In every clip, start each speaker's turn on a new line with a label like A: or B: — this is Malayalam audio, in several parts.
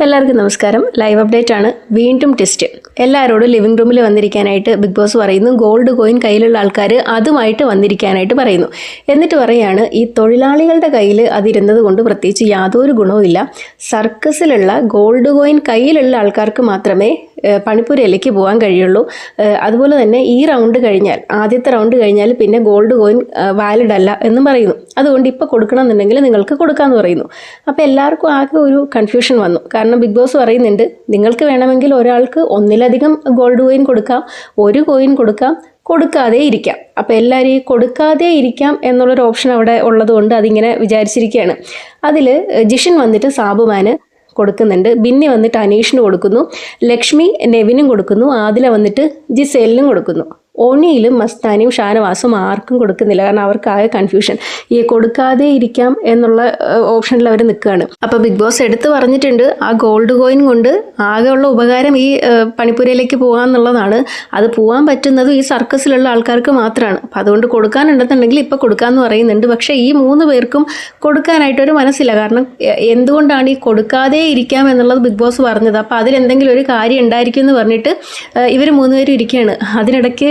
A: എല്ലാവർക്കും നമസ്കാരം. ലൈവ് അപ്ഡേറ്റ് ആണ്. വീണ്ടും ടെസ്റ്റ്. എല്ലാവരോടും ലിവിംഗ് റൂമിൽ വന്നിരിക്കാനായിട്ട് ബിഗ് ബോസ് പറയുന്നു. ഗോൾഡ് കോയിൻ കയ്യിലുള്ള ആൾക്കാർ അതുമായിട്ട് വന്നിരിക്കാനായിട്ട് പറയുന്നു. എന്നിട്ട് പറയാണ്, ഈ തൊഴിലാളികളുടെ കയ്യിൽ അതിരുന്നത് കൊണ്ട് പ്രത്യേകിച്ച് യാതൊരു ഗുണവുമില്ല. സർക്കസിലുള്ള ഗോൾഡ് കോയിൻ കയ്യിലുള്ള ആൾക്കാർക്ക് മാത്രമേ പണിപ്പുരയിലേക്ക് പോകാൻ കഴിയുള്ളൂ. അതുപോലെ തന്നെ ഈ റൗണ്ട് കഴിഞ്ഞാൽ, ആദ്യത്തെ റൗണ്ട് കഴിഞ്ഞാൽ പിന്നെ ഗോൾഡ് കോയിൻ വാലിഡ് അല്ല എന്നും പറയുന്നു. അതുകൊണ്ട് ഇപ്പോൾ കൊടുക്കണമെന്നുണ്ടെങ്കിൽ നിങ്ങൾക്ക് കൊടുക്കാമെന്ന് പറയുന്നു. അപ്പോൾ എല്ലാവർക്കും ആകെ ഒരു കൺഫ്യൂഷൻ വന്നു. കാരണം ബിഗ് ബോസ് പറയുന്നുണ്ട്, നിങ്ങൾക്ക് വേണമെങ്കിൽ ഒരാൾക്ക് ഒന്നിലധികം ഗോൾഡ് കോയിൻ കൊടുക്കാം, ഒരു കോയിൻ കൊടുക്കാം, കൊടുക്കാതെ ഇരിക്കാം. അപ്പോൾ എല്ലാവരും ഈ കൊടുക്കാതെ ഇരിക്കാം എന്നുള്ളൊരു ഓപ്ഷൻ അവിടെ ഉള്ളതുകൊണ്ട് അതിങ്ങനെ വിചാരിച്ചിരിക്കുകയാണ്. അതിൽ ജിഷൻ വന്നിട്ട് സാബുമാന് കൊടുക്കുന്നുണ്ട്, ബിന്നി വന്നിട്ട് അനീഷിന് കൊടുക്കുന്നു, ലക്ഷ്മി നെവിനും കൊടുക്കുന്നു, ആദില വന്നിട്ട് ജിസേലിനും കൊടുക്കുന്നു. ഓണിയിലും മസ്താനിയും ഷാനവാസും ആർക്കും കൊടുക്കുന്നില്ല. കാരണം അവർക്കാകെ കൺഫ്യൂഷൻ. ഈ കൊടുക്കാതെ ഇരിക്കാം എന്നുള്ള ഓപ്ഷനിൽ അവർ നിൽക്കുകയാണ്. അപ്പോൾ ബിഗ് ബോസ് എടുത്ത് പറഞ്ഞിട്ടുണ്ട്, ആ ഗോൾഡ് കോയിൻ കൊണ്ട് ആകെയുള്ള ഉപകാരം ഈ പണിപ്പുരയിലേക്ക് പോകാമെന്നുള്ളതാണ്. അത് പോകാൻ പറ്റുന്നതും ഈ സർക്കസിലുള്ള ആൾക്കാർക്ക് മാത്രമാണ്. അപ്പോൾ അതുകൊണ്ട് കൊടുക്കാനുണ്ടെന്നുണ്ടെങ്കിൽ ഇപ്പോൾ കൊടുക്കാമെന്ന് പറയുന്നുണ്ട്. പക്ഷേ ഈ 3 പേർക്കും കൊടുക്കാനായിട്ടൊരു മനസ്സില്ല. കാരണം എന്തുകൊണ്ടാണ് ഈ കൊടുക്കാതെ ഇരിക്കാം എന്നുള്ളത് ബിഗ് ബോസ് പറഞ്ഞത്. അപ്പോൾ അതിലെന്തെങ്കിലും ഒരു കാര്യം ഉണ്ടായിരിക്കും എന്ന് പറഞ്ഞിട്ട് ഇവർ 3 പേരും ഇരിക്കുകയാണ്. അതിനിടയ്ക്ക്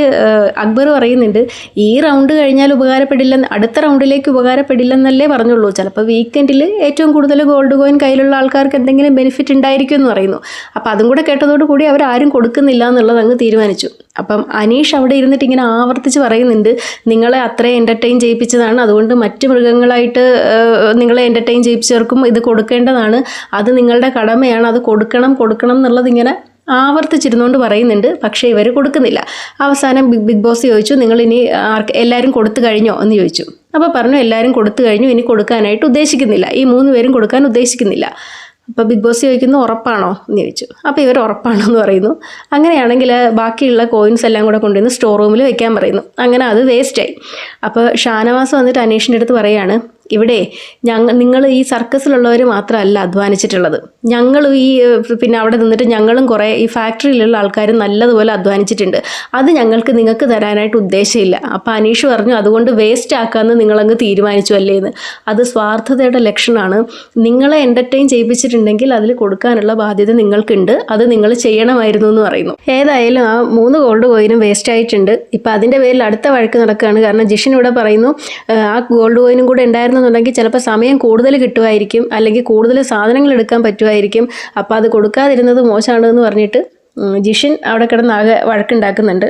A: അക്ബർ പറയുന്നുണ്ട്, ഈ റൗണ്ട് കഴിഞ്ഞാൽ ഉപകാരപ്പെടില്ലെന്ന്, അടുത്ത റൗണ്ടിലേക്ക് ഉപകാരപ്പെടില്ലെന്നല്ലേ പറഞ്ഞുള്ളൂ. ചിലപ്പോൾ വീക്കെൻഡിൽ ഏറ്റവും കൂടുതൽ ഗോൾഡ് കോയിൻ കയ്യിലുള്ള ആൾക്കാർക്ക് എന്തെങ്കിലും ബെനിഫിറ്റ് ഉണ്ടായിരിക്കും എന്ന് പറയുന്നു. അപ്പോൾ അതും കൂടെ കേട്ടതോടുകൂടി അവരാരും കൊടുക്കുന്നില്ല എന്നുള്ളത് അങ്ങ് തീരുമാനിച്ചു. അപ്പം അനീഷ് അവിടെ ഇരുന്നിട്ട് ഇങ്ങനെ ആവർത്തിച്ച് പറയുന്നുണ്ട്, നിങ്ങളെ അത്രയും എൻ്റർടൈൻ ചെയ്യിപ്പിച്ചതാണ്, അതുകൊണ്ട് മറ്റ് മൃഗങ്ങളായിട്ട് നിങ്ങളെ എൻ്റർടൈൻ ചെയ്യിപ്പിച്ചവർക്കും ഇത് കൊടുക്കേണ്ടതാണ്, അത് നിങ്ങളുടെ കടമയാണ്, അത് കൊടുക്കണം എന്നുള്ളത് ഇങ്ങനെ ആവർത്തിച്ചിരുന്നുകൊണ്ട് പറയുന്നുണ്ട്. പക്ഷേ ഇവർ കൊടുക്കുന്നില്ല. അവസാനം ബിഗ് ബോസ് ചോദിച്ചു, നിങ്ങൾ ഇനി എല്ലാവരും കൊടുത്തു കഴിഞ്ഞോ എന്ന് ചോദിച്ചു. അപ്പോൾ പറഞ്ഞു, എല്ലാവരും കൊടുത്തു കഴിഞ്ഞു, ഇനി കൊടുക്കാനായിട്ട് ഉദ്ദേശിക്കുന്നില്ല, ഈ 3 പേരും കൊടുക്കാൻ ഉദ്ദേശിക്കുന്നില്ല. അപ്പോൾ ബിഗ് ബോസ് ചോദിക്കുന്നു, ഉറപ്പാണോ എന്ന് ചോദിച്ചു. അപ്പോൾ ഇവർ ഉറപ്പാണോ എന്ന് പറയുന്നു. അങ്ങനെയാണെങ്കിൽ ബാക്കിയുള്ള കോയിൻസ് എല്ലാം കൂടെ കൊണ്ടുവന്ന് സ്റ്റോർ റൂമിൽ വെക്കാൻ പറയുന്നു. അങ്ങനെ അത് വേസ്റ്റായി. അപ്പോൾ ഷാനവാസ് വന്നിട്ട് അനീഷിൻ്റെ അടുത്ത് പറയുകയാണ്, ഇവിടെ നിങ്ങൾ ഈ സർക്കസിലുള്ളവർ മാത്രമല്ല അധ്വാനിച്ചിട്ടുള്ളത്, ഞങ്ങൾ ഈ പിന്നെ അവിടെ നിന്നിട്ട് ഞങ്ങളും കുറേ ഈ ഫാക്ടറിയിലുള്ള ആൾക്കാർ നല്ലതുപോലെ അധ്വാനിച്ചിട്ടുണ്ട്, അത് നിങ്ങൾക്ക് തരാനായിട്ട് ഉദ്ദേശമില്ല. അപ്പോൾ അനീഷ് പറഞ്ഞു, അതുകൊണ്ട് വേസ്റ്റ് ആക്കാമെന്ന് നിങ്ങളങ്ങ് തീരുമാനിച്ചു അല്ലേന്ന്. അത് സ്വാർത്ഥതയുടെ ലക്ഷണമാണ്. നിങ്ങളെ എൻ്റർടൈൻ ചെയ്യിപ്പിച്ചിട്ടുണ്ടെങ്കിൽ അതിൽ കൊടുക്കാനുള്ള ബാധ്യത നിങ്ങൾക്കുണ്ട്, അത് നിങ്ങൾ ചെയ്യണമായിരുന്നു എന്ന് പറയുന്നു. ഏതായാലും ആ 3 ഗോൾഡ് കോയിനും വേസ്റ്റ് ആയിട്ടുണ്ട്. ഇപ്പം അതിൻ്റെ പേരിൽ അടുത്ത വഴക്ക് നടക്കുകയാണ്. കാരണം ജിഷൻ ഇവിടെ പറയുന്നു, ആ ഗോൾഡ് കോയിനും കൂടെ ഉണ്ടായിരുന്നു ുണ്ടെങ്കിൽ ചിലപ്പോൾ സമയം കൂടുതൽ കിട്ടുമായിരിക്കും, അല്ലെങ്കിൽ കൂടുതൽ സാധനങ്ങൾ എടുക്കാൻ പറ്റുമായിരിക്കും. അപ്പോൾ അത് കൊടുക്കാതിരുന്നത് മോശമാണെന്ന് പറഞ്ഞിട്ട് ജിഷൻ അവിടെ കിടന്ന് ആകെ വഴക്കുണ്ടാക്കുന്നുണ്ട്.